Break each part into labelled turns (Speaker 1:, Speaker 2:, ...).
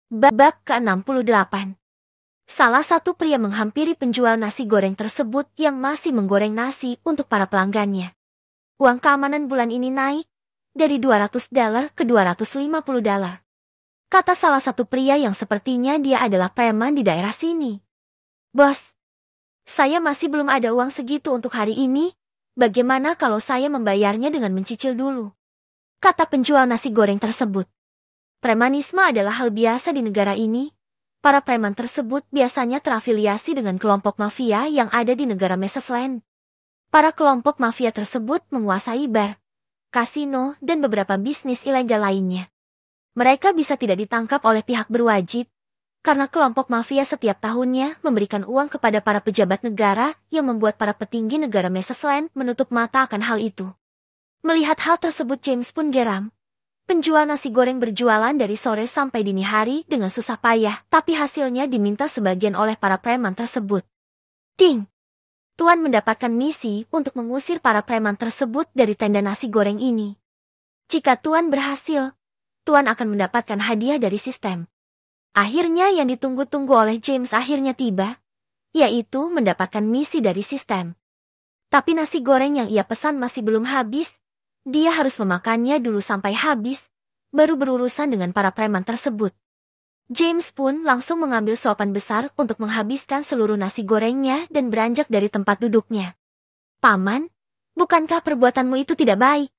Speaker 1: Bab ke-68. Salah satu pria menghampiri penjual nasi goreng tersebut yang masih menggoreng nasi untuk para pelanggannya. Uang keamanan bulan ini naik dari $200 ke $250. Kata salah satu pria yang sepertinya dia adalah preman di daerah sini. Bos, saya masih belum ada uang segitu untuk hari ini. Bagaimana kalau saya membayarnya dengan mencicil dulu? Kata penjual nasi goreng tersebut. Premanisme adalah hal biasa di negara ini. Para preman tersebut biasanya terafiliasi dengan kelompok mafia yang ada di negara Mesesland. Para kelompok mafia tersebut menguasai bar, kasino, dan beberapa bisnis ilegal lainnya. Mereka bisa tidak ditangkap oleh pihak berwajib, karena kelompok mafia setiap tahunnya memberikan uang kepada para pejabat negara yang membuat para petinggi negara Mesesland menutup mata akan hal itu. Melihat hal tersebut James pun geram. Penjual nasi goreng berjualan dari sore sampai dini hari dengan susah payah, tapi hasilnya diminta sebagian oleh para preman tersebut. Ting! Tuan mendapatkan misi untuk mengusir para preman tersebut dari tenda nasi goreng ini. Jika Tuan berhasil, Tuan akan mendapatkan hadiah dari sistem. Akhirnya yang ditunggu-tunggu oleh James akhirnya tiba, yaitu mendapatkan misi dari sistem. Tapi nasi goreng yang ia pesan masih belum habis. Dia harus memakannya dulu sampai habis, baru berurusan dengan para preman tersebut. James pun langsung mengambil suapan besar untuk menghabiskan seluruh nasi gorengnya dan beranjak dari tempat duduknya. Paman, bukankah perbuatanmu itu tidak baik?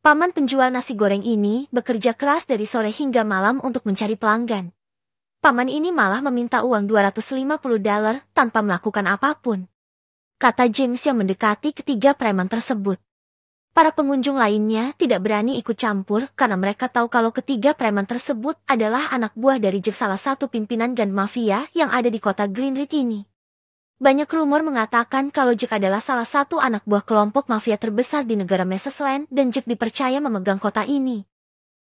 Speaker 1: Paman penjual nasi goreng ini bekerja keras dari sore hingga malam untuk mencari pelanggan. Paman ini malah meminta uang $250 tanpa melakukan apapun. Kata James yang mendekati ketiga preman tersebut. Para pengunjung lainnya tidak berani ikut campur karena mereka tahu kalau ketiga preman tersebut adalah anak buah dari Jack, salah satu pimpinan gang mafia yang ada di kota Greenridge ini. Banyak rumor mengatakan kalau Jack adalah salah satu anak buah kelompok mafia terbesar di negara Mesesland dan Jack dipercaya memegang kota ini.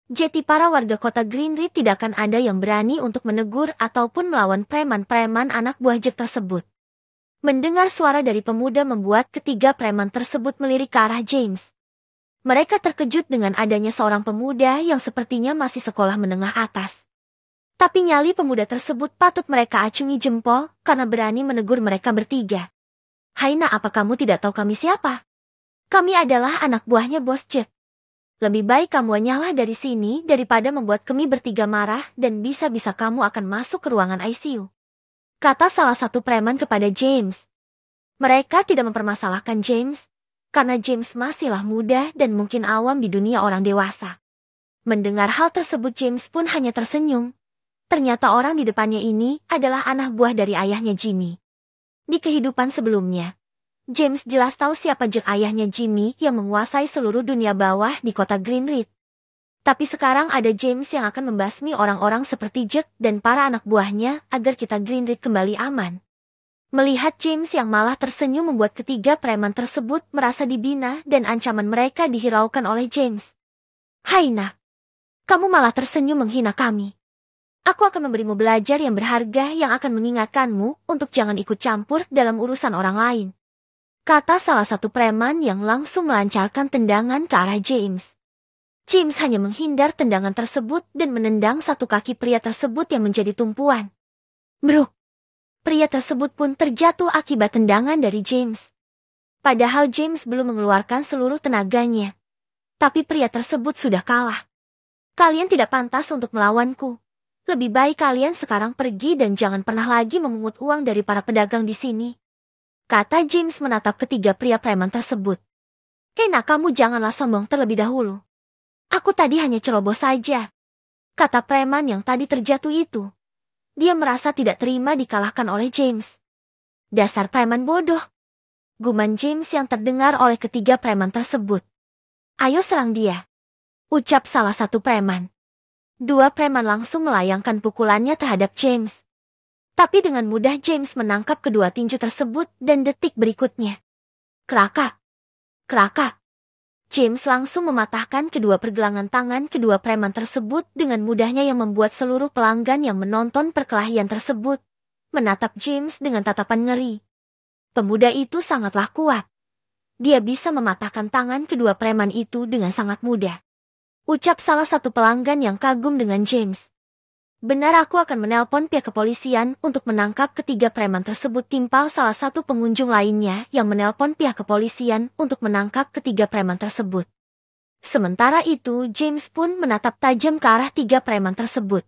Speaker 1: Jadi para warga kota Greenridge tidak akan ada yang berani untuk menegur ataupun melawan preman-preman anak buah Jack tersebut. Mendengar suara dari pemuda membuat ketiga preman tersebut melirik ke arah James. Mereka terkejut dengan adanya seorang pemuda yang sepertinya masih sekolah menengah atas. Tapi nyali pemuda tersebut patut mereka acungi jempol karena berani menegur mereka bertiga. Haina, apa kamu tidak tahu kami siapa? Kami adalah anak buahnya Bos Jack. Lebih baik kamu nyala dari sini daripada membuat kami bertiga marah dan bisa-bisa kamu akan masuk ke ruangan ICU. Kata salah satu preman kepada James. Mereka tidak mempermasalahkan James, karena James masihlah muda dan mungkin awam di dunia orang dewasa. Mendengar hal tersebut James pun hanya tersenyum. Ternyata orang di depannya ini adalah anak buah dari ayahnya Jimmy. Di kehidupan sebelumnya, James jelas tahu siapa Jack, ayahnya Jimmy yang menguasai seluruh dunia bawah di kota Greenridge. Tapi sekarang ada James yang akan membasmi orang-orang seperti Jack dan para anak buahnya agar kita Greenridge kembali aman. Melihat James yang malah tersenyum membuat ketiga preman tersebut merasa dibina dan ancaman mereka dihiraukan oleh James. Haina, kamu malah tersenyum menghina kami. Aku akan memberimu belajar yang berharga yang akan mengingatkanmu untuk jangan ikut campur dalam urusan orang lain. Kata salah satu preman yang langsung melancarkan tendangan ke arah James. James hanya menghindar tendangan tersebut dan menendang satu kaki pria tersebut yang menjadi tumpuan. Bruk! Pria tersebut pun terjatuh akibat tendangan dari James. Padahal James belum mengeluarkan seluruh tenaganya. Tapi pria tersebut sudah kalah. Kalian tidak pantas untuk melawanku. Lebih baik kalian sekarang pergi dan jangan pernah lagi memungut uang dari para pedagang di sini. Kata James menatap ketiga pria preman tersebut. Enak, kamu janganlah sombong terlebih dahulu. Aku tadi hanya ceroboh saja. Kata preman yang tadi terjatuh itu. Dia merasa tidak terima dikalahkan oleh James. Dasar preman bodoh. Guman James yang terdengar oleh ketiga preman tersebut. Ayo serang dia. Ucap salah satu preman. Dua preman langsung melayangkan pukulannya terhadap James. Tapi dengan mudah James menangkap kedua tinju tersebut dan detik berikutnya. Kraka. Kraka. James langsung mematahkan kedua pergelangan tangan kedua preman tersebut dengan mudahnya yang membuat seluruh pelanggan yang menonton perkelahian tersebut menatap James dengan tatapan ngeri. Pemuda itu sangatlah kuat. Dia bisa mematahkan tangan kedua preman itu dengan sangat mudah. Ucap salah satu pelanggan yang kagum dengan James. Benar, aku akan menelpon pihak kepolisian untuk menangkap ketiga preman tersebut, timpal salah satu pengunjung lainnya yang menelpon pihak kepolisian untuk menangkap ketiga preman tersebut. Sementara itu, James pun menatap tajam ke arah tiga preman tersebut.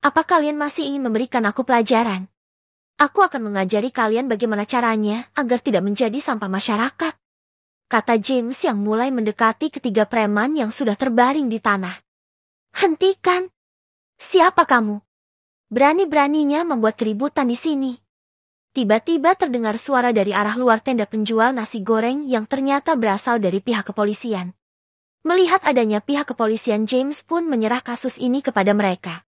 Speaker 1: Apa kalian masih ingin memberikan aku pelajaran? Aku akan mengajari kalian bagaimana caranya agar tidak menjadi sampah masyarakat, kata James yang mulai mendekati ketiga preman yang sudah terbaring di tanah. Hentikan! Siapa kamu? Berani-beraninya membuat keributan di sini. Tiba-tiba terdengar suara dari arah luar tenda penjual nasi goreng yang ternyata berasal dari pihak kepolisian. Melihat adanya pihak kepolisian, James pun menyerah kasus ini kepada mereka.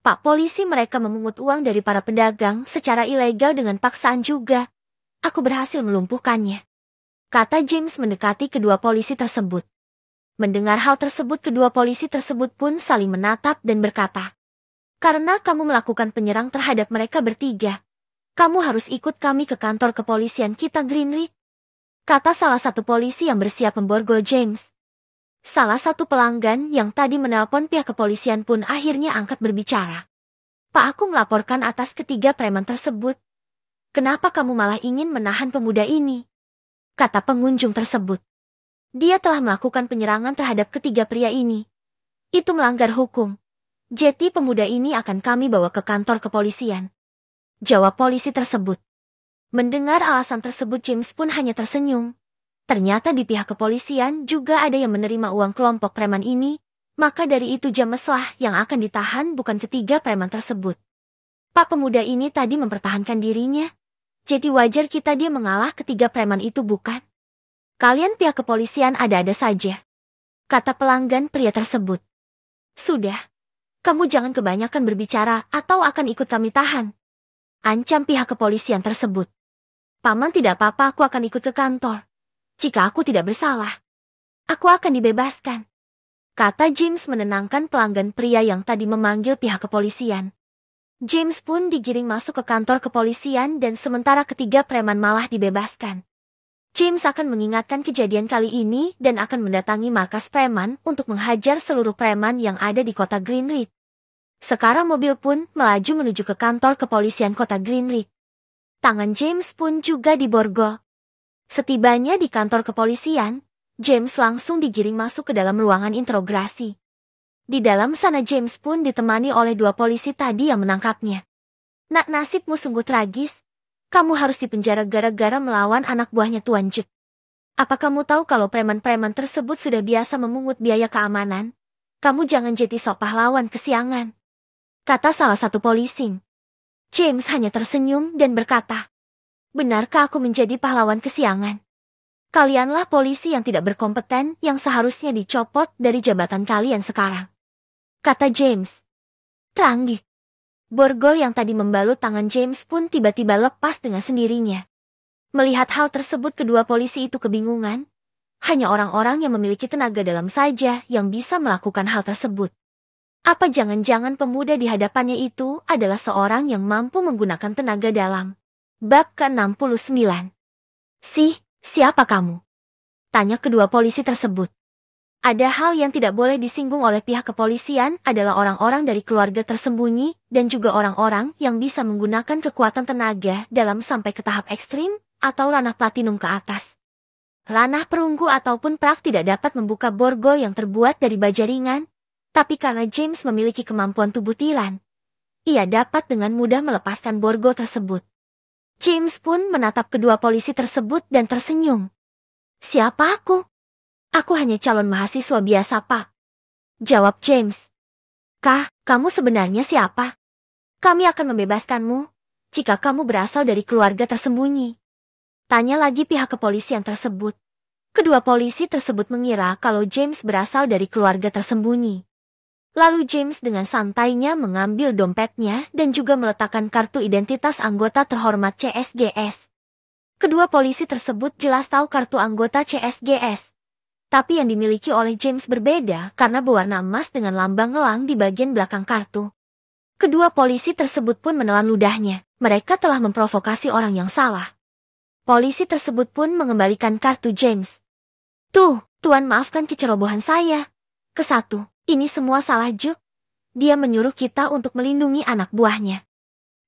Speaker 1: Pak polisi, mereka memungut uang dari para pedagang secara ilegal dengan paksaan juga. Aku berhasil melumpuhkannya, kata James mendekati kedua polisi tersebut. Mendengar hal tersebut, kedua polisi tersebut pun saling menatap dan berkata, karena kamu melakukan penyerang terhadap mereka bertiga, kamu harus ikut kami ke kantor kepolisian kita, Greenridge, kata salah satu polisi yang bersiap memborgol James. Salah satu pelanggan yang tadi menelpon pihak kepolisian pun akhirnya angkat berbicara. Pak, aku melaporkan atas ketiga preman tersebut. Kenapa kamu malah ingin menahan pemuda ini? Kata pengunjung tersebut. Dia telah melakukan penyerangan terhadap ketiga pria ini. Itu melanggar hukum. Jadi pemuda ini akan kami bawa ke kantor kepolisian, jawab polisi tersebut. Mendengar alasan tersebut, James pun hanya tersenyum. Ternyata di pihak kepolisian juga ada yang menerima uang kelompok preman ini, maka dari itu Jameslah yang akan ditahan, bukan ketiga preman tersebut. Pak, pemuda ini tadi mempertahankan dirinya, jadi wajar kita dia mengalah ketiga preman itu, bukan? Kalian pihak kepolisian ada-ada saja, kata pelanggan pria tersebut. Sudah, kamu jangan kebanyakan berbicara atau akan ikut kami tahan, ancam pihak kepolisian tersebut. Paman, tidak apa-apa, aku akan ikut ke kantor. Jika aku tidak bersalah, aku akan dibebaskan, kata James menenangkan pelanggan pria yang tadi memanggil pihak kepolisian. James pun digiring masuk ke kantor kepolisian dan sementara ketiga preman malah dibebaskan. James akan mengingatkan kejadian kali ini dan akan mendatangi markas preman untuk menghajar seluruh preman yang ada di kota Greenridge. Sekarang mobil pun melaju menuju ke kantor kepolisian kota Greenridge. Tangan James pun juga diborgol. Setibanya di kantor kepolisian, James langsung digiring masuk ke dalam ruangan interogasi. Di dalam sana James pun ditemani oleh dua polisi tadi yang menangkapnya. Nak, nasibmu sungguh tragis. Kamu harus dipenjara gara-gara melawan anak buahnya Tuan Jack. Apa kamu tahu kalau preman-preman tersebut sudah biasa memungut biaya keamanan? Kamu jangan jadi sok pahlawan kesiangan, kata salah satu polisi. James hanya tersenyum dan berkata, benarkah aku menjadi pahlawan kesiangan? Kalianlah polisi yang tidak berkompeten yang seharusnya dicopot dari jabatan kalian sekarang, kata James. Teranggih. Borgol yang tadi membalut tangan James pun tiba-tiba lepas dengan sendirinya. Melihat hal tersebut, kedua polisi itu kebingungan. Hanya orang-orang yang memiliki tenaga dalam saja yang bisa melakukan hal tersebut. Apa jangan-jangan pemuda di hadapannya itu adalah seorang yang mampu menggunakan tenaga dalam? Bab ke-69. Siapa kamu? Tanya kedua polisi tersebut. Ada hal yang tidak boleh disinggung oleh pihak kepolisian adalah orang-orang dari keluarga tersembunyi dan juga orang-orang yang bisa menggunakan kekuatan tenaga dalam sampai ke tahap ekstrim atau ranah platinum ke atas. Ranah perunggu ataupun perak tidak dapat membuka borgol yang terbuat dari baja ringan, tapi karena James memiliki kemampuan tubuh tilan, ia dapat dengan mudah melepaskan borgol tersebut. James pun menatap kedua polisi tersebut dan tersenyum. Siapa aku? Aku hanya calon mahasiswa biasa, Pak, jawab James. Kamu sebenarnya siapa? Kami akan membebaskanmu jika kamu berasal dari keluarga tersembunyi, tanya lagi pihak kepolisian tersebut. Kedua polisi tersebut mengira kalau James berasal dari keluarga tersembunyi. Lalu James dengan santainya mengambil dompetnya dan juga meletakkan kartu identitas anggota terhormat CSGS. Kedua polisi tersebut jelas tahu kartu anggota CSGS. Tapi yang dimiliki oleh James berbeda karena berwarna emas dengan lambang elang di bagian belakang kartu. Kedua polisi tersebut pun menelan ludahnya. Mereka telah memprovokasi orang yang salah. Polisi tersebut pun mengembalikan kartu James. Tuan, maafkan kecerobohan saya. Kesatu, ini semua salah Juk. dia menyuruh kita untuk melindungi anak buahnya.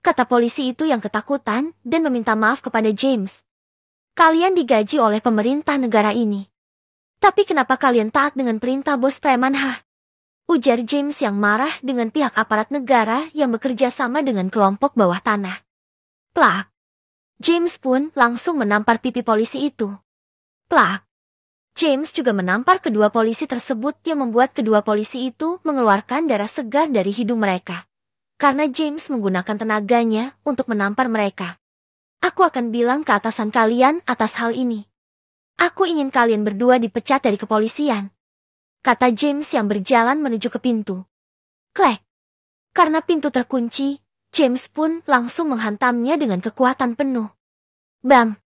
Speaker 1: Kata polisi itu yang ketakutan dan meminta maaf kepada James. Kalian digaji oleh pemerintah negara ini. Tapi kenapa kalian taat dengan perintah bos preman, Ujar James yang marah dengan pihak aparat negara yang bekerja sama dengan kelompok bawah tanah. Plak. James pun langsung menampar pipi polisi itu. Plak. James juga menampar kedua polisi tersebut yang membuat kedua polisi itu mengeluarkan darah segar dari hidung mereka. Karena James menggunakan tenaganya untuk menampar mereka. Aku akan bilang ke atasan kalian atas hal ini. Aku ingin kalian berdua dipecat dari kepolisian. Kata James yang berjalan menuju ke pintu. Klek. Karena pintu terkunci, James pun langsung menghantamnya dengan kekuatan penuh. Bam.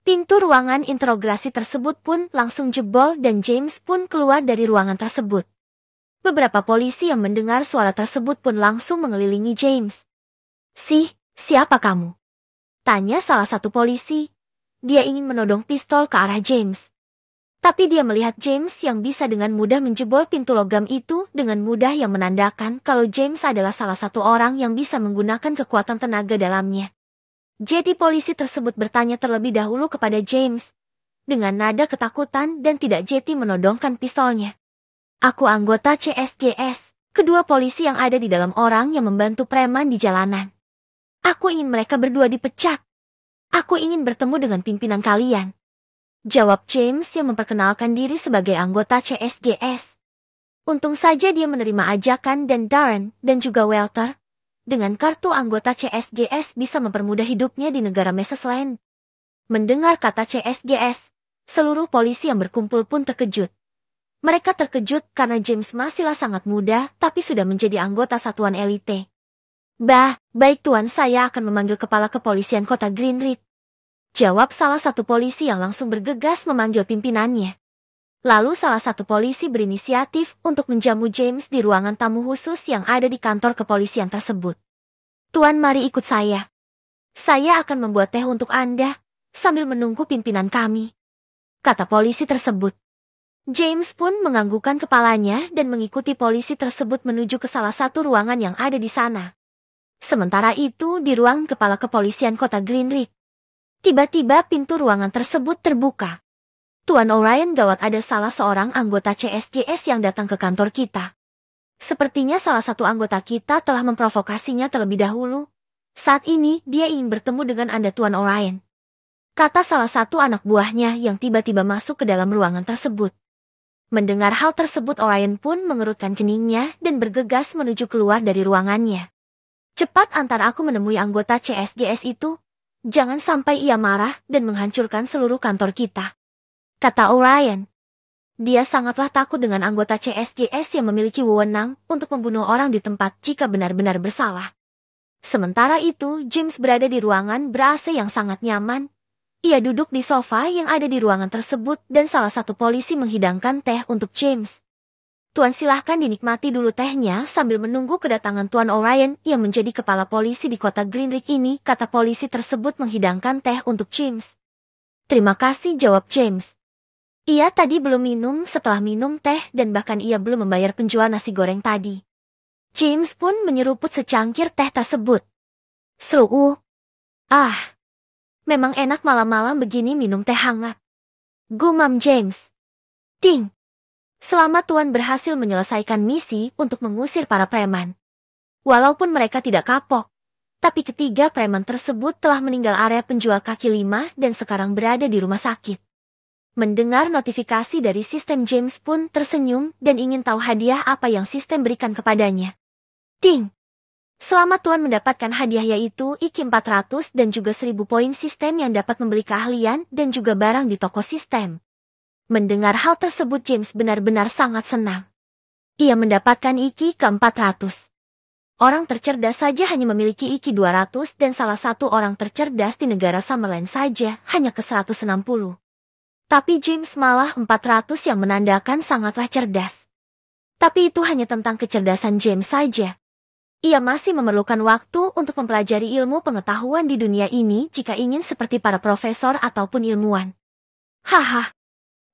Speaker 1: Pintu ruangan interogasi tersebut pun langsung jebol dan James pun keluar dari ruangan tersebut. Beberapa polisi yang mendengar suara tersebut pun langsung mengelilingi James. Siapa kamu? Tanya salah satu polisi. Dia ingin menodong pistol ke arah James. Tapi dia melihat James yang bisa dengan mudah menjebol pintu logam itu dengan mudah yang menandakan kalau James adalah salah satu orang yang bisa menggunakan kekuatan tenaga dalamnya. Jadi polisi tersebut bertanya terlebih dahulu kepada James. Dengan nada ketakutan dan tidak jeti menodongkan pistolnya. Aku anggota CSGS, kedua polisi yang ada di dalam orang yang membantu preman di jalanan. Aku ingin mereka berdua dipecat. Aku ingin bertemu dengan pimpinan kalian. Jawab James yang memperkenalkan diri sebagai anggota CSGS. Untung saja dia menerima ajakan dan Darren dan juga Walter. Dengan kartu anggota CSGS bisa mempermudah hidupnya di negara Mesesland. Mendengar kata CSGS, seluruh polisi yang berkumpul pun terkejut. Mereka terkejut karena James masihlah sangat muda tapi sudah menjadi anggota satuan elite. Baik tuan, saya akan memanggil kepala kepolisian kota Greenridge. Jawab salah satu polisi yang langsung bergegas memanggil pimpinannya. Lalu salah satu polisi berinisiatif untuk menjamu James di ruangan tamu khusus yang ada di kantor kepolisian tersebut. Tuan, mari ikut saya. Saya akan membuat teh untuk Anda, sambil menunggu pimpinan kami. Kata polisi tersebut. James pun menganggukkan kepalanya dan mengikuti polisi tersebut menuju ke salah satu ruangan yang ada di sana. Sementara itu di ruang kepala kepolisian kota Greenridge. Tiba-tiba pintu ruangan tersebut terbuka. Tuan O'Ryan, gawat, ada salah seorang anggota CSGS yang datang ke kantor kita. Sepertinya salah satu anggota kita telah memprovokasinya terlebih dahulu. Saat ini dia ingin bertemu dengan Anda, Tuan O'Ryan. Kata salah satu anak buahnya yang tiba-tiba masuk ke dalam ruangan tersebut. Mendengar hal tersebut, O'Ryan pun mengerutkan keningnya dan bergegas menuju keluar dari ruangannya. Cepat antar aku menemui anggota CSGS itu. Jangan sampai ia marah dan menghancurkan seluruh kantor kita. Kata O'Ryan. Dia sangatlah takut dengan anggota CSGS yang memiliki wewenang untuk membunuh orang di tempat jika benar-benar bersalah. Sementara itu, James berada di ruangan ber-AC yang sangat nyaman. Ia duduk di sofa yang ada di ruangan tersebut dan salah satu polisi menghidangkan teh untuk James. Tuan, silahkan dinikmati dulu tehnya sambil menunggu kedatangan Tuan O'Ryan yang menjadi kepala polisi di kota Greenridge ini, kata polisi tersebut menghidangkan teh untuk James. Terima kasih, jawab James. Ia tadi belum minum, setelah minum teh dan bahkan ia belum membayar penjual nasi goreng tadi. James pun menyeruput secangkir teh tersebut. Seru. Memang enak malam-malam begini minum teh hangat. Gumam James. Ting. Selamat, Tuan berhasil menyelesaikan misi untuk mengusir para preman. Walaupun mereka tidak kapok, tapi ketiga preman tersebut telah meninggal area penjual kaki lima dan sekarang berada di rumah sakit. Mendengar notifikasi dari sistem, James pun tersenyum dan ingin tahu hadiah apa yang sistem berikan kepadanya. Ting! Selamat, Tuan mendapatkan hadiah yaitu IQ 400 dan juga 1000 poin sistem yang dapat membeli keahlian dan juga barang di toko sistem. Mendengar hal tersebut, James benar-benar sangat senang. Ia mendapatkan IQ ke-400. Orang tercerdas saja hanya memiliki IQ 200 dan salah satu orang tercerdas di negara Summerland saja hanya ke 160. Tapi James malah 400 yang menandakan sangatlah cerdas. Tapi itu hanya tentang kecerdasan James saja. Ia masih memerlukan waktu untuk mempelajari ilmu pengetahuan di dunia ini jika ingin seperti para profesor ataupun ilmuwan. Haha.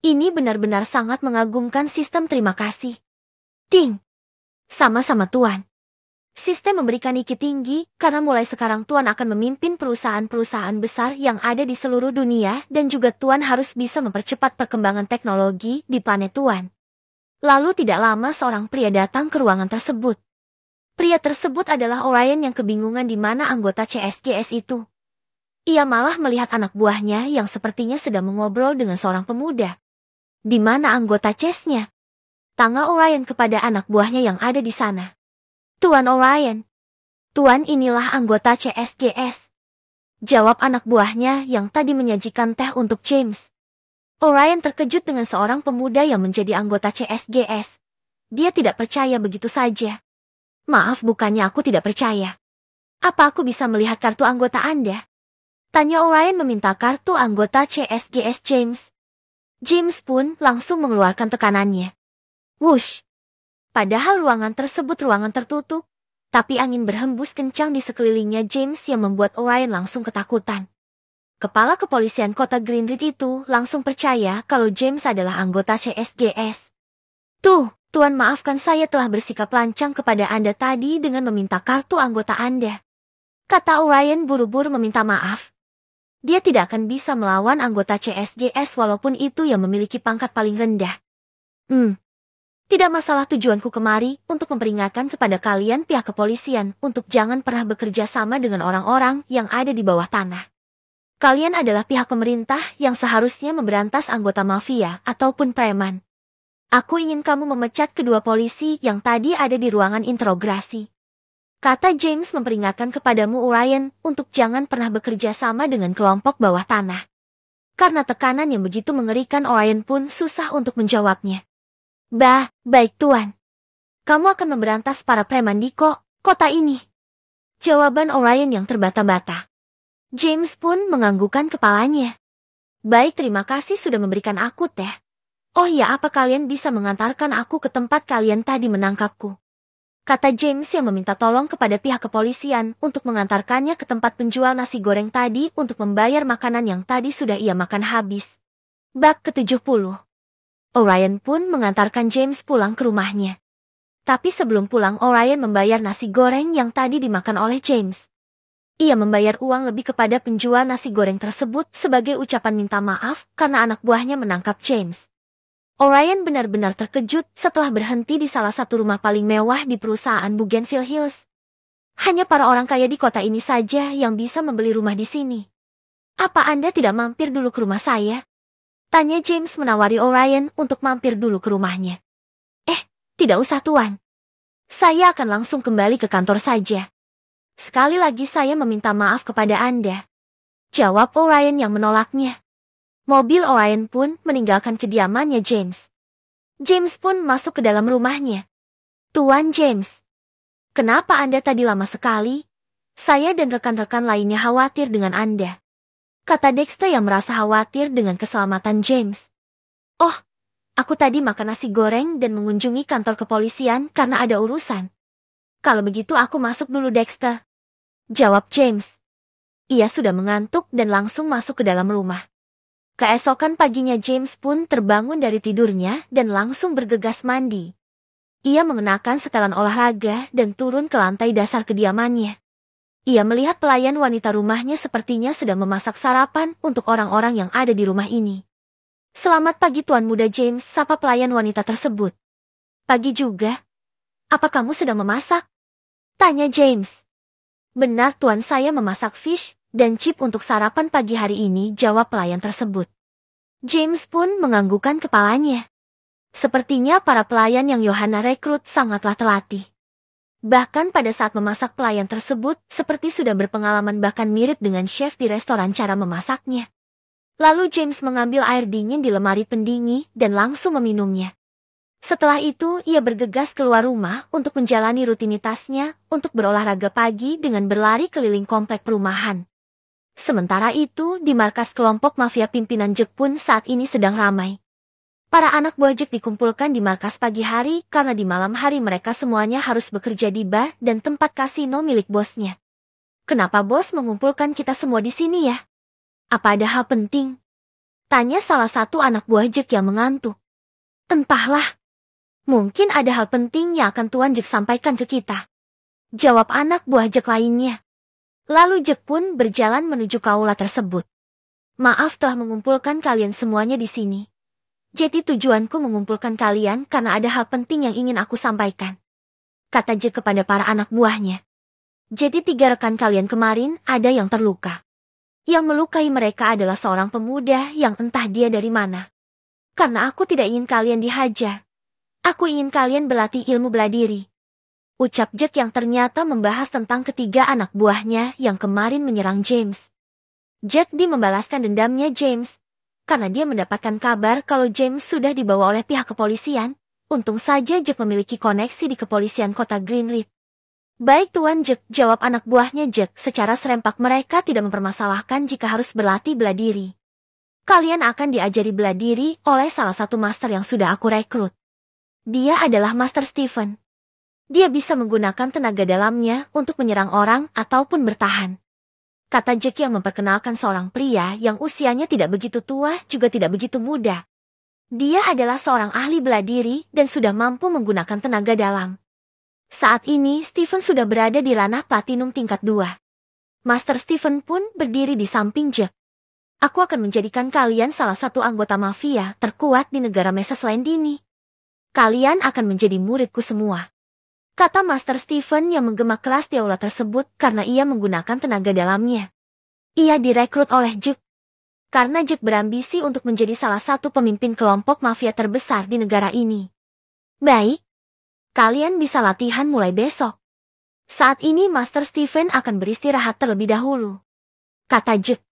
Speaker 1: Ini benar-benar sangat mengagumkan sistem, terima kasih. Ting! Sama-sama Tuan. Sistem memberikan iki tinggi karena mulai sekarang Tuan akan memimpin perusahaan-perusahaan besar yang ada di seluruh dunia dan juga Tuan harus bisa mempercepat perkembangan teknologi di planet Tuan. Lalu tidak lama seorang pria datang ke ruangan tersebut. Pria tersebut adalah Orion yang kebingungan di mana anggota CSGS itu. Ia malah melihat anak buahnya yang sepertinya sedang mengobrol dengan seorang pemuda. Di mana anggota CS-nya? Tanya Orion kepada anak buahnya yang ada di sana. Tuan Orion. Tuan inilah anggota CSGS. Jawab anak buahnya yang tadi menyajikan teh untuk James. Orion terkejut dengan seorang pemuda yang menjadi anggota CSGS. Dia tidak percaya begitu saja. Maaf, bukannya aku tidak percaya. Apa aku bisa melihat kartu anggota Anda? Tanya Orion meminta kartu anggota CSGS James. James pun langsung mengeluarkan tekanannya. Wush! Padahal ruangan tersebut ruangan tertutup, tapi angin berhembus kencang di sekelilingnya James yang membuat Orion langsung ketakutan. Kepala kepolisian kota Greenridge itu langsung percaya kalau James adalah anggota CSGS. Tuh, Tuan, maafkan saya telah bersikap lancang kepada Anda tadi dengan meminta kartu anggota Anda. Kata Orion buru-buru meminta maaf. Dia tidak akan bisa melawan anggota CSGS walaupun itu yang memiliki pangkat paling rendah. Tidak masalah, tujuanku kemari untuk memperingatkan kepada kalian pihak kepolisian untuk jangan pernah bekerja sama dengan orang-orang yang ada di bawah tanah. Kalian adalah pihak pemerintah yang seharusnya memberantas anggota mafia ataupun preman. Aku ingin kamu memecat kedua polisi yang tadi ada di ruangan interogasi. Kata James memperingatkan kepadamu Orion untuk jangan pernah bekerja sama dengan kelompok bawah tanah. Karena tekanan yang begitu mengerikan Orion pun susah untuk menjawabnya. Baik Tuan. Kamu akan memberantas para preman di kota ini. Jawaban Orion yang terbata-bata. James pun menganggukkan kepalanya. Baik, terima kasih sudah memberikan aku teh. Oh ya, apa kalian bisa mengantarkan aku ke tempat kalian tadi menangkapku? Kata James yang meminta tolong kepada pihak kepolisian untuk mengantarkannya ke tempat penjual nasi goreng tadi untuk membayar makanan yang tadi sudah ia makan habis. Bab ke-70. Orion pun mengantarkan James pulang ke rumahnya. Tapi sebelum pulang Orion membayar nasi goreng yang tadi dimakan oleh James. Ia membayar uang lebih kepada penjual nasi goreng tersebut sebagai ucapan minta maaf karena anak buahnya menangkap James. Orion benar-benar terkejut setelah berhenti di salah satu rumah paling mewah di perusahaan Bougainville Hills. Hanya para orang kaya di kota ini saja yang bisa membeli rumah di sini. Apa Anda tidak mampir dulu ke rumah saya? Tanya James menawari Orion untuk mampir dulu ke rumahnya. Tidak usah Tuan. Saya akan langsung kembali ke kantor saja. Sekali lagi saya meminta maaf kepada Anda. Jawab Orion yang menolaknya. Mobil Orion pun meninggalkan kediamannya James. James pun masuk ke dalam rumahnya. Tuan James. Kenapa Anda tadi lama sekali? Saya dan rekan-rekan lainnya khawatir dengan Anda. Kata Dexter yang merasa khawatir dengan keselamatan James. Oh, aku tadi makan nasi goreng dan mengunjungi kantor kepolisian karena ada urusan. Kalau begitu aku masuk dulu Dexter. Jawab James. Ia sudah mengantuk dan langsung masuk ke dalam rumah. Keesokan paginya James pun terbangun dari tidurnya dan langsung bergegas mandi. Ia mengenakan setelan olahraga dan turun ke lantai dasar kediamannya. Ia melihat pelayan wanita rumahnya sepertinya sedang memasak sarapan untuk orang-orang yang ada di rumah ini. Selamat pagi Tuan Muda James, sapa pelayan wanita tersebut. Pagi juga. Apa kamu sedang memasak? Tanya James. Benar Tuan, saya memasak fish dan chip untuk sarapan pagi hari ini, jawab pelayan tersebut. James pun menganggukkan kepalanya. Sepertinya para pelayan yang Johanna rekrut sangatlah terlatih. Bahkan pada saat memasak pelayan tersebut seperti sudah berpengalaman bahkan mirip dengan chef di restoran cara memasaknya. Lalu James mengambil air dingin di lemari pendingin dan langsung meminumnya. Setelah itu ia bergegas keluar rumah untuk menjalani rutinitasnya untuk berolahraga pagi dengan berlari keliling komplek perumahan. Sementara itu di markas kelompok mafia pimpinan Jack pun saat ini sedang ramai. Para anak buah Jack dikumpulkan di markas pagi hari karena di malam hari mereka semuanya harus bekerja di bar dan tempat kasino milik bosnya. Kenapa bos mengumpulkan kita semua di sini ya? Apa ada hal penting? Tanya salah satu anak buah Jack yang mengantuk. Entahlah. Mungkin ada hal penting yang akan Tuan Jack sampaikan ke kita. Jawab anak buah Jack lainnya. Lalu Jack pun berjalan menuju kaula tersebut. Maaf telah mengumpulkan kalian semuanya di sini. Jadi tujuanku mengumpulkan kalian karena ada hal penting yang ingin aku sampaikan. Kata Jack kepada para anak buahnya. Jadi 3 rekan kalian kemarin ada yang terluka. Yang melukai mereka adalah seorang pemuda yang entah dia dari mana. Karena aku tidak ingin kalian dihajar. Aku ingin kalian berlatih ilmu bela diri. Ucap Jack yang ternyata membahas tentang ketiga anak buahnya yang kemarin menyerang James. Jack membalaskan dendamnya James. Karena dia mendapatkan kabar kalau James sudah dibawa oleh pihak kepolisian. Untung saja Jack memiliki koneksi di kepolisian kota Greenridge. Baik Tuan Jack, jawab anak buahnya Jack. Secara serempak mereka tidak mempermasalahkan jika harus berlatih bela diri. Kalian akan diajari bela diri oleh salah satu master yang sudah aku rekrut. Dia adalah Master Stephen. Dia bisa menggunakan tenaga dalamnya untuk menyerang orang ataupun bertahan. Kata Jack yang memperkenalkan seorang pria yang usianya tidak begitu tua juga tidak begitu muda. Dia adalah seorang ahli bela diri dan sudah mampu menggunakan tenaga dalam. Saat ini Stephen sudah berada di ranah platinum tingkat 2. Master Stephen pun berdiri di samping Jack. Aku akan menjadikan kalian salah satu anggota mafia terkuat di negara Mesa Land ini. Kalian akan menjadi muridku semua. Kata Master Stephen yang menggema keras di aula tersebut karena ia menggunakan tenaga dalamnya. Ia direkrut oleh Jack. Karena Jack berambisi untuk menjadi salah satu pemimpin kelompok mafia terbesar di negara ini. Baik. Kalian bisa latihan mulai besok. Saat ini Master Stephen akan beristirahat terlebih dahulu. Kata Jack.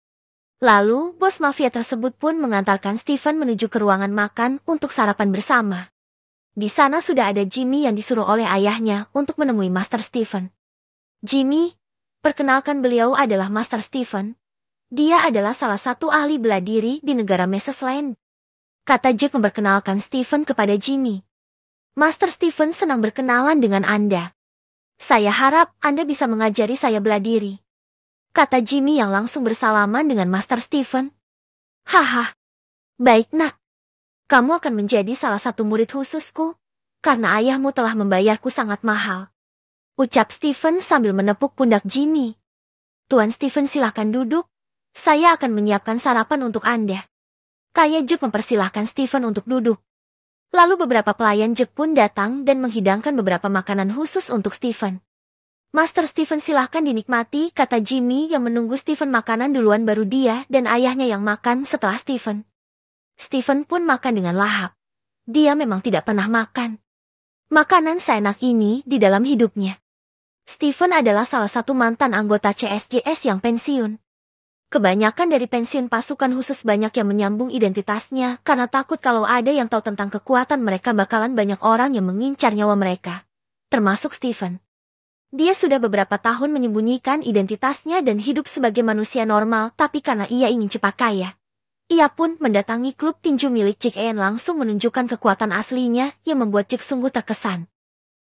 Speaker 1: Lalu bos mafia tersebut pun mengantarkan Stephen menuju ke ruangan makan untuk sarapan bersama. Di sana sudah ada Jimmy yang disuruh oleh ayahnya untuk menemui Master Stephen. Jimmy, perkenalkan beliau adalah Master Stephen. Dia adalah salah satu ahli bela diri di negara Mesa Land. Kata Jack memperkenalkan Stephen kepada Jimmy. Master Stephen senang berkenalan dengan Anda. Saya harap Anda bisa mengajari saya bela diri. Kata Jimmy yang langsung bersalaman dengan Master Stephen. Haha. Baik nak. Kamu akan menjadi salah satu murid khususku, karena ayahmu telah membayarku sangat mahal. Ucap Stephen sambil menepuk pundak Jimmy. Tuan Stephen silakan duduk, saya akan menyiapkan sarapan untuk Anda. Kaya Jack mempersilahkan Stephen untuk duduk. Lalu beberapa pelayan Jack pun datang dan menghidangkan beberapa makanan khusus untuk Stephen. Master Stephen silahkan dinikmati, kata Jimmy yang menunggu Stephen makanan duluan baru dia dan ayahnya yang makan setelah Stephen. Stephen pun makan dengan lahap. Dia memang tidak pernah makan makanan seenak ini di dalam hidupnya. Stephen adalah salah satu mantan anggota CSGS yang pensiun. Kebanyakan dari pensiun pasukan khusus banyak yang menyambung identitasnya karena takut kalau ada yang tahu tentang kekuatan mereka bakalan banyak orang yang mengincar nyawa mereka. Termasuk Stephen. Dia sudah beberapa tahun menyembunyikan identitasnya dan hidup sebagai manusia normal tapi karena ia ingin cepat kaya. Ia pun mendatangi klub tinju milik Jack Ian langsung menunjukkan kekuatan aslinya yang membuat Jack sungguh terkesan.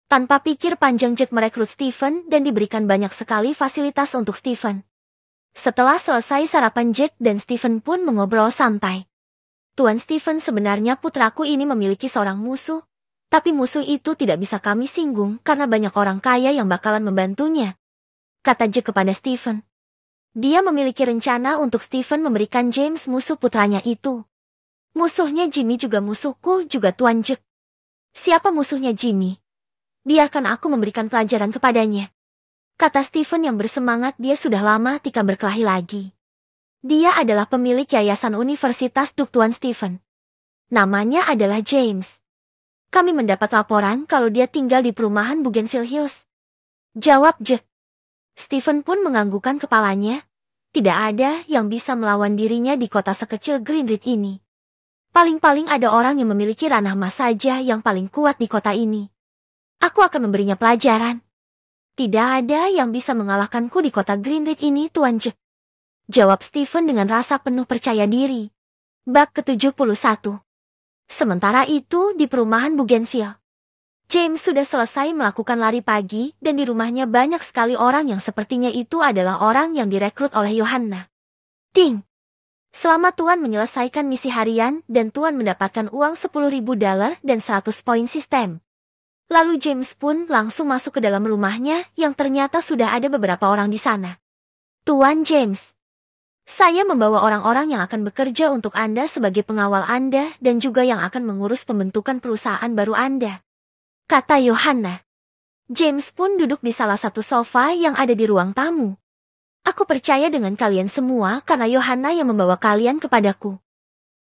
Speaker 1: Tanpa pikir panjang Jack merekrut Stephen dan diberikan banyak sekali fasilitas untuk Stephen. Setelah selesai sarapan Jack dan Stephen pun mengobrol santai. Tuan Stephen, sebenarnya putraku ini memiliki seorang musuh, tapi musuh itu tidak bisa kami singgung karena banyak orang kaya yang bakalan membantunya. Kata Jack kepada Stephen. Dia memiliki rencana untuk Stephen memberikan James musuh putranya itu. Musuhnya Jimmy juga musuhku juga Tuan Jack. Siapa musuhnya Jimmy? Biarkan aku memberikan pelajaran kepadanya. Kata Stephen yang bersemangat, dia sudah lama tidak berkelahi lagi. Dia adalah pemilik yayasan Universitas Duke Tuan Stephen. Namanya adalah James. Kami mendapat laporan kalau dia tinggal di perumahan Bougainville Hills. Jawab Jack. Stephen pun menganggukkan kepalanya. Tidak ada yang bisa melawan dirinya di kota sekecil Greenridge ini. Paling-paling ada orang yang memiliki ranah emas saja yang paling kuat di kota ini. Aku akan memberinya pelajaran. Tidak ada yang bisa mengalahkanku di kota Greenridge ini, Tuan Jack. Jawab Stephen dengan rasa penuh percaya diri. Bab ke-71. Sementara itu di perumahan Bougainville. James sudah selesai melakukan lari pagi dan di rumahnya banyak sekali orang yang sepertinya itu adalah orang yang direkrut oleh Johanna. Ting! Selama Tuan menyelesaikan misi harian dan Tuan mendapatkan uang $10.000 dan 100 poin sistem. Lalu James pun langsung masuk ke dalam rumahnya yang ternyata sudah ada beberapa orang di sana. Tuan James, saya membawa orang-orang yang akan bekerja untuk Anda sebagai pengawal Anda dan juga yang akan mengurus pembentukan perusahaan baru Anda, kata Yohanna. James pun duduk di salah satu sofa yang ada di ruang tamu. Aku percaya dengan kalian semua karena Yohanna yang membawa kalian kepadaku.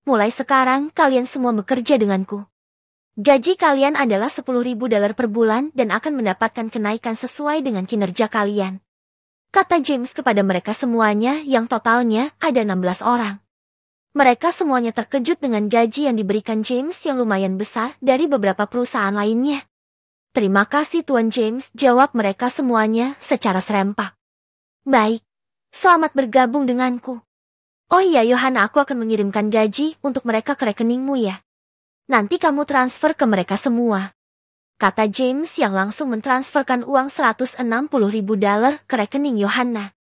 Speaker 1: Mulai sekarang kalian semua bekerja denganku. Gaji kalian adalah $10.000 per bulan dan akan mendapatkan kenaikan sesuai dengan kinerja kalian, kata James kepada mereka semuanya yang totalnya ada 16 orang. Mereka semuanya terkejut dengan gaji yang diberikan James yang lumayan besar dari beberapa perusahaan lainnya. Terima kasih Tuan James, jawab mereka semuanya secara serempak. Baik, selamat bergabung denganku. Oh iya Yohanna, aku akan mengirimkan gaji untuk mereka ke rekeningmu ya. Nanti kamu transfer ke mereka semua, kata James yang langsung mentransferkan uang $160.000 ke rekening Yohanna.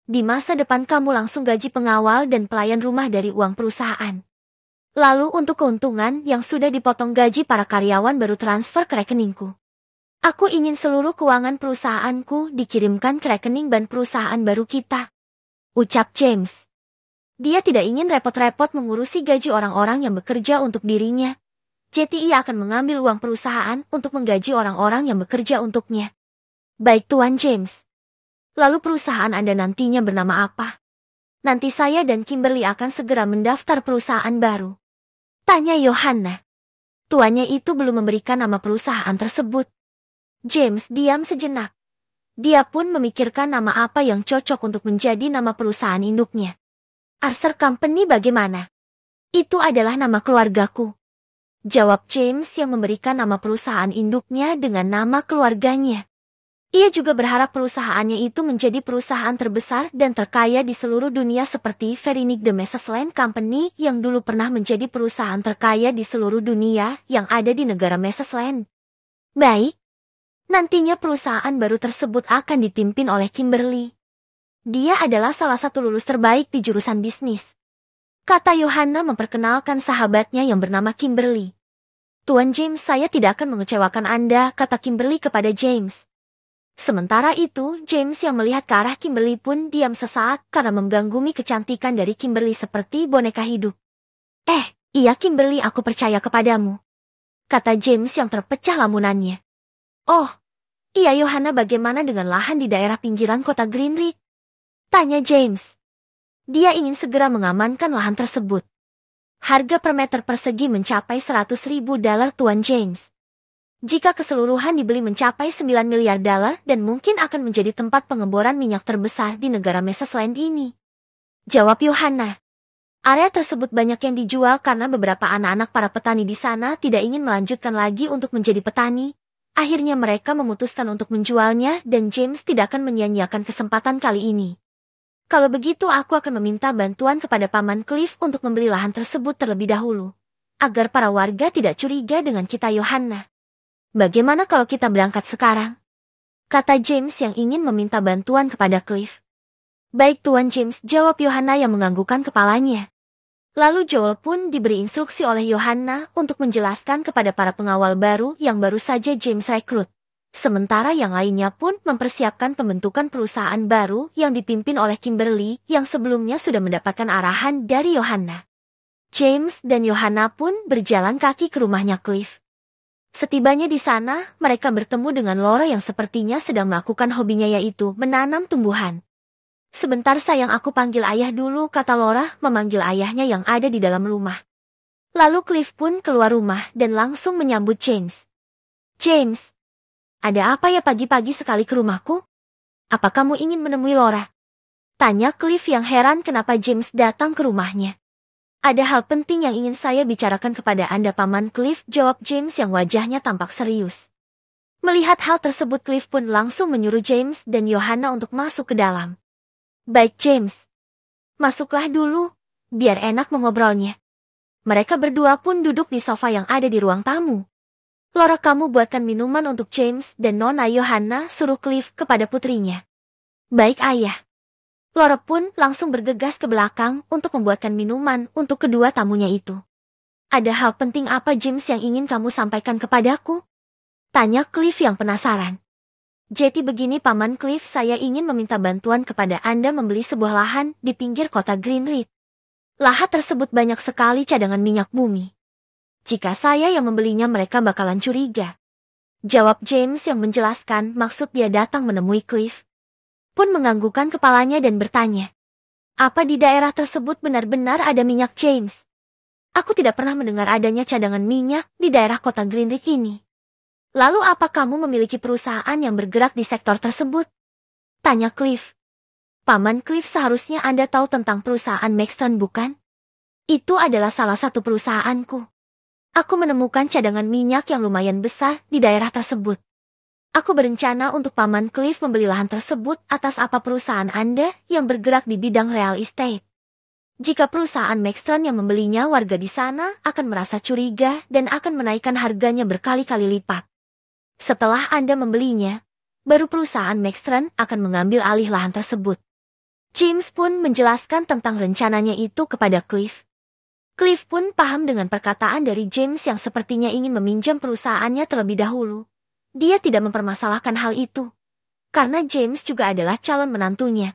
Speaker 1: Di masa depan kamu langsung gaji pengawal dan pelayan rumah dari uang perusahaan. Lalu untuk keuntungan yang sudah dipotong gaji para karyawan baru transfer ke rekeningku. Aku ingin seluruh keuangan perusahaanku dikirimkan ke rekening ban perusahaan baru kita, ucap James. Dia tidak ingin repot-repot mengurusi gaji orang-orang yang bekerja untuk dirinya. Jadi ia akan mengambil uang perusahaan untuk menggaji orang-orang yang bekerja untuknya. Baik Tuan James. Lalu perusahaan Anda nantinya bernama apa? Nanti saya dan Kimberly akan segera mendaftar perusahaan baru, tanya Yohanna. Tuannya itu belum memberikan nama perusahaan tersebut. James diam sejenak. Dia pun memikirkan nama apa yang cocok untuk menjadi nama perusahaan induknya. Archer Company bagaimana? Itu adalah nama keluargaku, jawab James yang memberikan nama perusahaan induknya dengan nama keluarganya. Ia juga berharap perusahaannya itu menjadi perusahaan terbesar dan terkaya di seluruh dunia seperti Verinic The Mesesland Company yang dulu pernah menjadi perusahaan terkaya di seluruh dunia yang ada di negara Mesesland. Baik, nantinya perusahaan baru tersebut akan dipimpin oleh Kimberly. Dia adalah salah satu lulus terbaik di jurusan bisnis, kata Yohanna memperkenalkan sahabatnya yang bernama Kimberly. Tuan James, saya tidak akan mengecewakan Anda, kata Kimberly kepada James. Sementara itu, James yang melihat ke arah Kimberly pun diam sesaat karena menggangumi kecantikan dari Kimberly seperti boneka hidup. Iya Kimberly, aku percaya kepadamu, kata James yang terpecah lamunannya. Oh, iya Yohanna, bagaimana dengan lahan di daerah pinggiran kota Greenridge? Tanya James. Dia ingin segera mengamankan lahan tersebut. Harga per meter persegi mencapai $100.000 Tuan James. Jika keseluruhan dibeli mencapai $9 miliar dan mungkin akan menjadi tempat pengeboran minyak terbesar di negara Mesesland ini, jawab Yohanna. Area tersebut banyak yang dijual karena beberapa anak-anak para petani di sana tidak ingin melanjutkan lagi untuk menjadi petani. Akhirnya mereka memutuskan untuk menjualnya dan James tidak akan menyia-nyiakan kesempatan kali ini. Kalau begitu aku akan meminta bantuan kepada Paman Cliff untuk membeli lahan tersebut terlebih dahulu, agar para warga tidak curiga dengan kita Yohanna. Bagaimana kalau kita berangkat sekarang? Kata James yang ingin meminta bantuan kepada Cliff. Baik Tuan James, jawab Yohanna yang menganggukkan kepalanya. Lalu Joel pun diberi instruksi oleh Yohanna untuk menjelaskan kepada para pengawal baru yang baru saja James rekrut. Sementara yang lainnya pun mempersiapkan pembentukan perusahaan baru yang dipimpin oleh Kimberly yang sebelumnya sudah mendapatkan arahan dari Yohanna. James dan Yohanna pun berjalan kaki ke rumahnya Cliff. Setibanya di sana, mereka bertemu dengan Laura yang sepertinya sedang melakukan hobinya yaitu menanam tumbuhan. Sebentar sayang, aku panggil ayah dulu, kata Laura memanggil ayahnya yang ada di dalam rumah. Lalu Cliff pun keluar rumah dan langsung menyambut James. James, ada apa ya pagi-pagi sekali ke rumahku? Apa kamu ingin menemui Laura? Tanya Cliff yang heran kenapa James datang ke rumahnya. Ada hal penting yang ingin saya bicarakan kepada Anda Paman Cliff, jawab James yang wajahnya tampak serius. Melihat hal tersebut Cliff pun langsung menyuruh James dan Yohanna untuk masuk ke dalam. Baik James, masuklah dulu, biar enak mengobrolnya. Mereka berdua pun duduk di sofa yang ada di ruang tamu. Laura, kamu buatkan minuman untuk James dan Nona Yohanna, suruh Cliff kepada putrinya. Baik ayah. Laura pun langsung bergegas ke belakang untuk membuatkan minuman untuk kedua tamunya itu. Ada hal penting apa James yang ingin kamu sampaikan kepadaku? Tanya Cliff yang penasaran. Jadi begini Paman Cliff, saya ingin meminta bantuan kepada Anda membeli sebuah lahan di pinggir kota Greenridge. Lahan tersebut banyak sekali cadangan minyak bumi. Jika saya yang membelinya mereka bakalan curiga. Jawab James yang menjelaskan maksud dia datang menemui Cliff. Pun menganggukkan kepalanya dan bertanya. Apa di daerah tersebut benar-benar ada minyak James? Aku tidak pernah mendengar adanya cadangan minyak di daerah kota Greenridge ini. Lalu apa kamu memiliki perusahaan yang bergerak di sektor tersebut? Tanya Cliff. Paman Cliff, seharusnya Anda tahu tentang perusahaan Maxton bukan? Itu adalah salah satu perusahaanku. Aku menemukan cadangan minyak yang lumayan besar di daerah tersebut. Aku berencana untuk Paman Cliff membeli lahan tersebut atas apa perusahaan Anda yang bergerak di bidang real estate. Jika perusahaan Maxton yang membelinya, warga di sana akan merasa curiga dan akan menaikkan harganya berkali-kali lipat. Setelah Anda membelinya, baru perusahaan Maxton akan mengambil alih lahan tersebut. James pun menjelaskan tentang rencananya itu kepada Cliff. Cliff pun paham dengan perkataan dari James yang sepertinya ingin meminjam perusahaannya terlebih dahulu. Dia tidak mempermasalahkan hal itu, karena James juga adalah calon menantunya.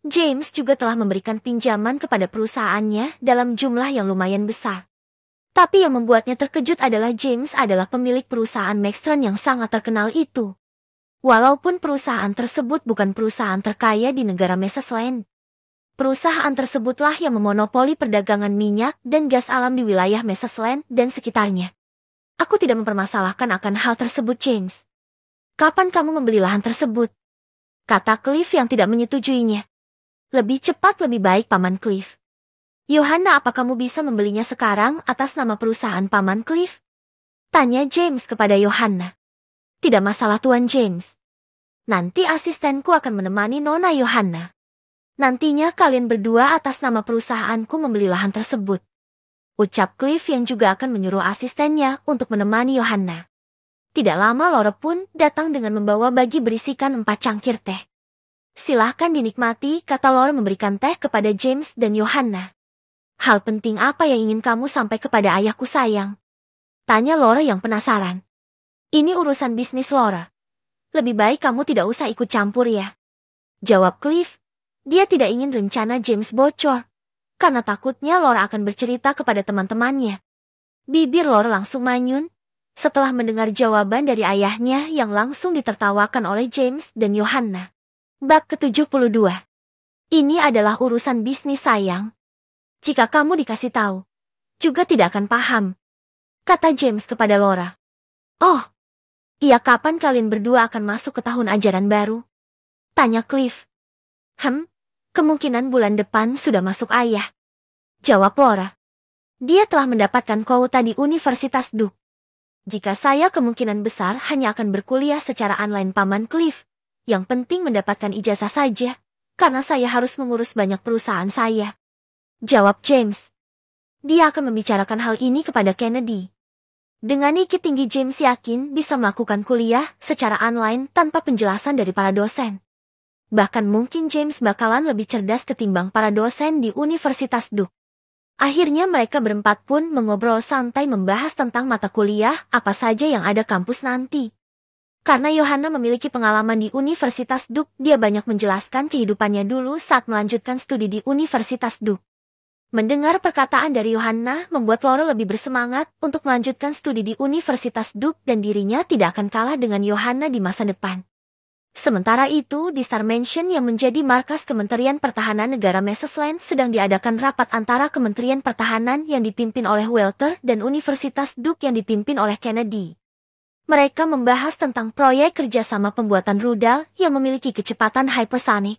Speaker 1: James juga telah memberikan pinjaman kepada perusahaannya dalam jumlah yang lumayan besar. Tapi yang membuatnya terkejut adalah James adalah pemilik perusahaan Maxton yang sangat terkenal itu. Walaupun perusahaan tersebut bukan perusahaan terkaya di negara Massachusetts. Perusahaan tersebutlah yang memonopoli perdagangan minyak dan gas alam di wilayah Massachusetts dan sekitarnya. Aku tidak mempermasalahkan akan hal tersebut James. Kapan kamu membeli lahan tersebut? Kata Cliff yang tidak menyetujuinya. Lebih cepat lebih baik Paman Cliff. Yohanna, apa kamu bisa membelinya sekarang atas nama perusahaan Paman Cliff? Tanya James kepada Yohanna. Tidak masalah Tuan James. Nanti asistenku akan menemani Nona Yohanna. Nantinya kalian berdua atas nama perusahaanku membeli lahan tersebut. Ucap Cliff yang juga akan menyuruh asistennya untuk menemani Yohanna. Tidak lama Laura pun datang dengan membawa bagi berisikan 4 cangkir teh. Silahkan dinikmati, kata Laura memberikan teh kepada James dan Yohanna. Hal penting apa yang ingin kamu sampai kepada ayahku sayang? Tanya Laura yang penasaran. Ini urusan bisnis Laura. Lebih baik kamu tidak usah ikut campur ya. Jawab Cliff. Dia tidak ingin rencana James bocor. Karena takutnya Laura akan bercerita kepada teman-temannya. Bibir Laura langsung manyun. Setelah mendengar jawaban dari ayahnya yang langsung ditertawakan oleh James dan Yohanna. Bab ke-72. Ini adalah urusan bisnis sayang. Jika kamu dikasih tahu, juga tidak akan paham. Kata James kepada Laura. Oh, iya, kapan kalian berdua akan masuk ke tahun ajaran baru? Tanya Cliff. Kemungkinan bulan depan sudah masuk ayah. Jawab Laura. Dia telah mendapatkan kuota di Universitas Duke. Jika saya kemungkinan besar hanya akan berkuliah secara online Paman Cliff. Yang penting mendapatkan ijazah saja, karena saya harus mengurus banyak perusahaan saya. Jawab James. Dia akan membicarakan hal ini kepada Kennedy. Dengan Niki tinggi James yakin bisa melakukan kuliah secara online tanpa penjelasan dari para dosen. Bahkan mungkin James bakalan lebih cerdas ketimbang para dosen di Universitas Duke. Akhirnya mereka berempat pun mengobrol santai membahas tentang mata kuliah apa saja yang ada kampus nanti. Karena Yohanna memiliki pengalaman di Universitas Duke, dia banyak menjelaskan kehidupannya dulu saat melanjutkan studi di Universitas Duke. Mendengar perkataan dari Yohanna membuat Laura lebih bersemangat untuk melanjutkan studi di Universitas Duke dan dirinya tidak akan kalah dengan Yohanna di masa depan. Sementara itu, di Star Mansion yang menjadi markas Kementerian Pertahanan Negara Massachusetts sedang diadakan rapat antara Kementerian Pertahanan yang dipimpin oleh Walter dan Universitas Duke yang dipimpin oleh Kennedy. Mereka membahas tentang proyek kerjasama pembuatan rudal yang memiliki kecepatan hypersonic.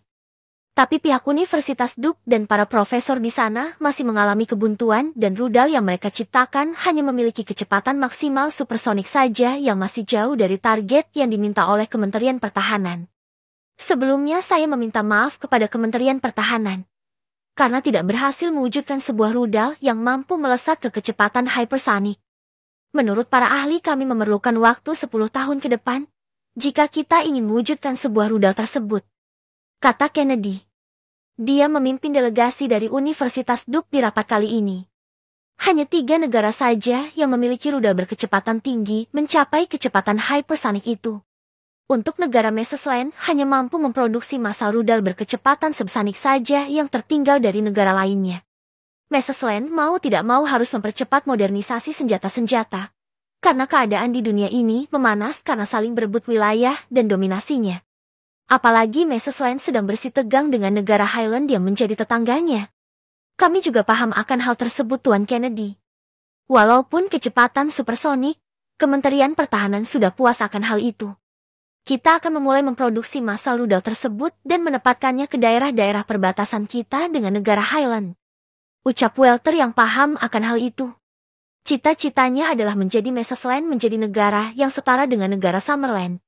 Speaker 1: Tapi pihak Universitas Duke dan para profesor di sana masih mengalami kebuntuan dan rudal yang mereka ciptakan hanya memiliki kecepatan maksimal supersonik saja yang masih jauh dari target yang diminta oleh Kementerian Pertahanan. Sebelumnya saya meminta maaf kepada Kementerian Pertahanan. Karena tidak berhasil mewujudkan sebuah rudal yang mampu melesat ke kecepatan hypersonic. Menurut para ahli kami memerlukan waktu 10 tahun ke depan, jika kita ingin mewujudkan sebuah rudal tersebut. Kata Kennedy. Dia memimpin delegasi dari Universitas Duke di rapat kali ini. Hanya 3 negara saja yang memiliki rudal berkecepatan tinggi mencapai kecepatan hypersonic itu. Untuk negara Mesesland hanya mampu memproduksi massal rudal berkecepatan subsonik saja yang tertinggal dari negara lainnya. Mesesland mau tidak mau harus mempercepat modernisasi senjata-senjata. Karena keadaan di dunia ini memanas karena saling berebut wilayah dan dominasinya. Apalagi Mesesland sedang bersitegang dengan negara Highland yang menjadi tetangganya. Kami juga paham akan hal tersebut, Tuan Kennedy. Walaupun kecepatan supersonik, Kementerian Pertahanan sudah puas akan hal itu. Kita akan memulai memproduksi massal rudal tersebut dan menempatkannya ke daerah-daerah perbatasan kita dengan negara Highland. Ucap Welter yang paham akan hal itu. Cita-citanya adalah menjadi Mesesland menjadi negara yang setara dengan negara Summerland.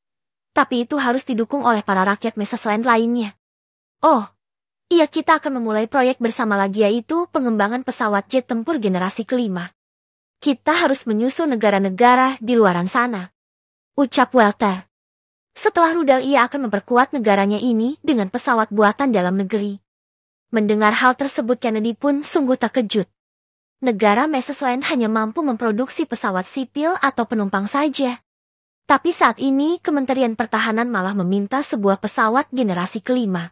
Speaker 1: Tapi itu harus didukung oleh para rakyat Mesesland lainnya. Oh, iya, kita akan memulai proyek bersama lagi, yaitu pengembangan pesawat jet tempur generasi kelima. Kita harus menyusul negara-negara di luaran sana. Ucap Welter. Setelah rudal, ia akan memperkuat negaranya ini dengan pesawat buatan dalam negeri. Mendengar hal tersebut, Kennedy pun sungguh terkejut. Negara Mesesland hanya mampu memproduksi pesawat sipil atau penumpang saja. Tapi saat ini Kementerian Pertahanan malah meminta sebuah pesawat generasi kelima.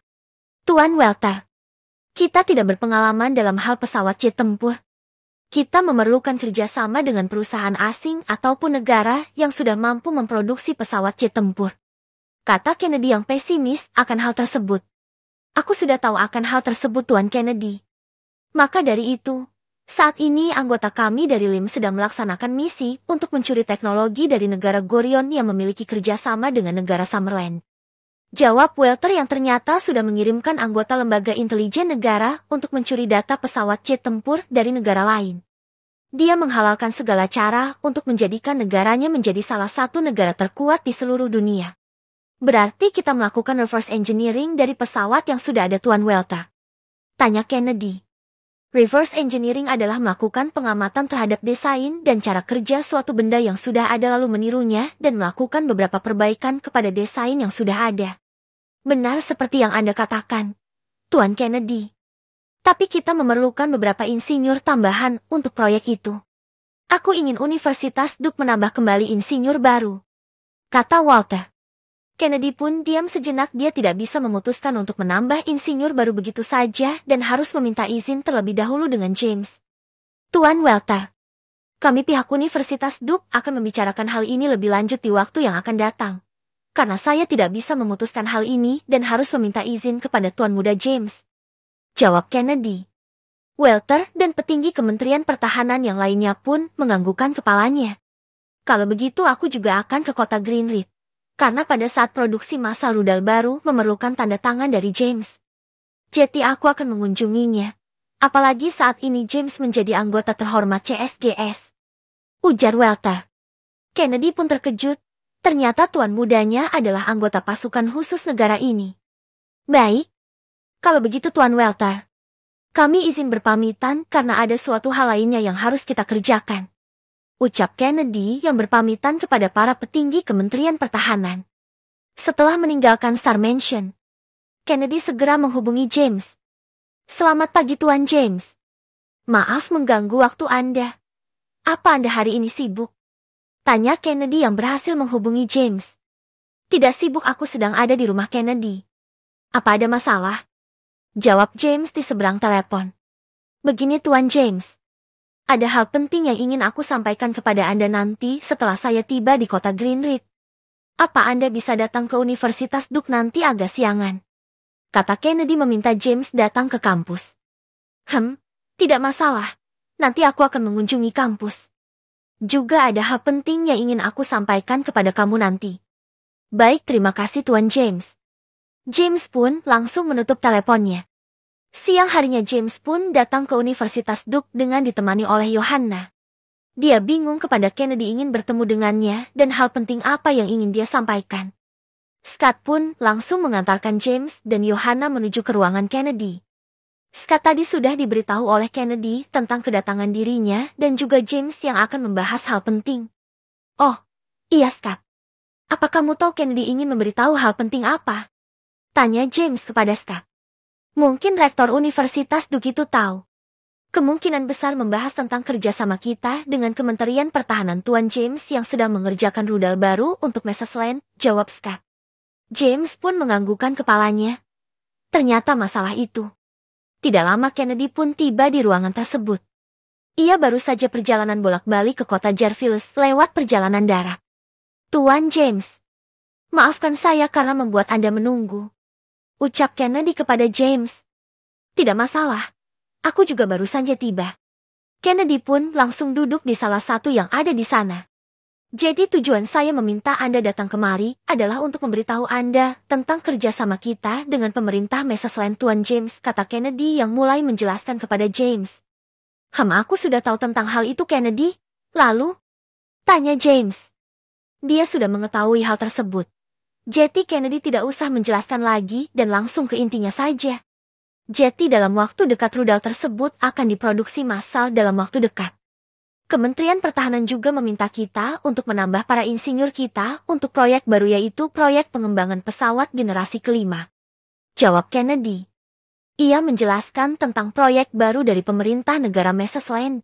Speaker 1: Tuan Welter, kita tidak berpengalaman dalam hal pesawat jet tempur. Kita memerlukan kerjasama dengan perusahaan asing ataupun negara yang sudah mampu memproduksi pesawat jet tempur. Kata Kennedy yang pesimis akan hal tersebut. Aku sudah tahu akan hal tersebut, Tuan Kennedy. Maka dari itu, saat ini anggota kami dari LIM sedang melaksanakan misi untuk mencuri teknologi dari negara Gorion yang memiliki kerjasama dengan negara Summerland. Jawab Welter yang ternyata sudah mengirimkan anggota lembaga intelijen negara untuk mencuri data pesawat jet tempur dari negara lain. Dia menghalalkan segala cara untuk menjadikan negaranya menjadi salah satu negara terkuat di seluruh dunia. Berarti kita melakukan reverse engineering dari pesawat yang sudah ada, Tuan Welter? Tanya Kennedy. Reverse engineering adalah melakukan pengamatan terhadap desain dan cara kerja suatu benda yang sudah ada lalu menirunya dan melakukan beberapa perbaikan kepada desain yang sudah ada. Benar seperti yang Anda katakan, Tuan Kennedy. Tapi kita memerlukan beberapa insinyur tambahan untuk proyek itu. Aku ingin Universitas Duke menambah kembali insinyur baru, kata Walter. Kennedy pun diam sejenak. Dia tidak bisa memutuskan untuk menambah insinyur baru begitu saja dan harus meminta izin terlebih dahulu dengan James. Tuan Welter, kami pihak Universitas Duke akan membicarakan hal ini lebih lanjut di waktu yang akan datang. Karena saya tidak bisa memutuskan hal ini dan harus meminta izin kepada Tuan Muda James. Jawab Kennedy. Welter dan petinggi Kementerian Pertahanan yang lainnya pun menganggukkan kepalanya. Kalau begitu aku juga akan ke kota Greenridge. Karena pada saat produksi massal rudal baru memerlukan tanda tangan dari James. Jadi aku akan mengunjunginya. Apalagi saat ini James menjadi anggota terhormat CSGS. Ujar Welter. Kennedy pun terkejut. Ternyata tuan mudanya adalah anggota pasukan khusus negara ini. Baik. Kalau begitu, Tuan Welter, kami izin berpamitan karena ada suatu hal lainnya yang harus kita kerjakan. Ucap Kennedy yang berpamitan kepada para petinggi Kementerian Pertahanan. Setelah meninggalkan Star Mansion, Kennedy segera menghubungi James. Selamat pagi, Tuan James. Maaf mengganggu waktu Anda. Apa Anda hari ini sibuk? Tanya Kennedy yang berhasil menghubungi James. Tidak sibuk, aku sedang ada di rumah Kennedy. Apa ada masalah? Jawab James di seberang telepon. Begini, Tuan James. Ada hal penting yang ingin aku sampaikan kepada Anda nanti setelah saya tiba di kota Greenridge. Apa Anda bisa datang ke Universitas Duke nanti agak siangan? Kata Kennedy meminta James datang ke kampus. Tidak masalah. Nanti aku akan mengunjungi kampus. Juga ada hal penting yang ingin aku sampaikan kepada kamu nanti. Baik, terima kasih Tuan James. James pun langsung menutup teleponnya. Siang harinya James pun datang ke Universitas Duke dengan ditemani oleh Johanna. Dia bingung kepada Kennedy ingin bertemu dengannya dan hal penting apa yang ingin dia sampaikan. Scott pun langsung mengantarkan James dan Johanna menuju ke ruangan Kennedy. Scott tadi sudah diberitahu oleh Kennedy tentang kedatangan dirinya dan juga James yang akan membahas hal penting. Oh, iya Scott. Apa kamu tahu Kennedy ingin memberitahu hal penting apa? Tanya James kepada Scott. Mungkin rektor Universitas Duke itu tahu. Kemungkinan besar membahas tentang kerjasama kita dengan Kementerian Pertahanan Tuan James yang sedang mengerjakan rudal baru untuk Mrs. Lane, jawab Scott. James pun menganggukkan kepalanya. Ternyata masalah itu. Tidak lama Kennedy pun tiba di ruangan tersebut. Ia baru saja perjalanan bolak-balik ke kota Jarvis lewat perjalanan darat. Tuan James, maafkan saya karena membuat Anda menunggu. Ucap Kennedy kepada James. Tidak masalah. Aku juga baru saja tiba. Kennedy pun langsung duduk di salah satu yang ada di sana. Jadi tujuan saya meminta Anda datang kemari adalah untuk memberitahu Anda tentang kerjasama kita dengan pemerintah Mrs. Lane, Tuan James, kata Kennedy yang mulai menjelaskan kepada James. Aku sudah tahu tentang hal itu, Kennedy. Lalu? Tanya James. Dia sudah mengetahui hal tersebut. Jadi Kennedy tidak usah menjelaskan lagi dan langsung ke intinya saja. Jadi dalam waktu dekat rudal tersebut akan diproduksi massal dalam waktu dekat. Kementerian Pertahanan juga meminta kita untuk menambah para insinyur kita untuk proyek baru yaitu proyek pengembangan pesawat generasi kelima. Jawab Kennedy. Ia menjelaskan tentang proyek baru dari pemerintah negara Mrs. Lane.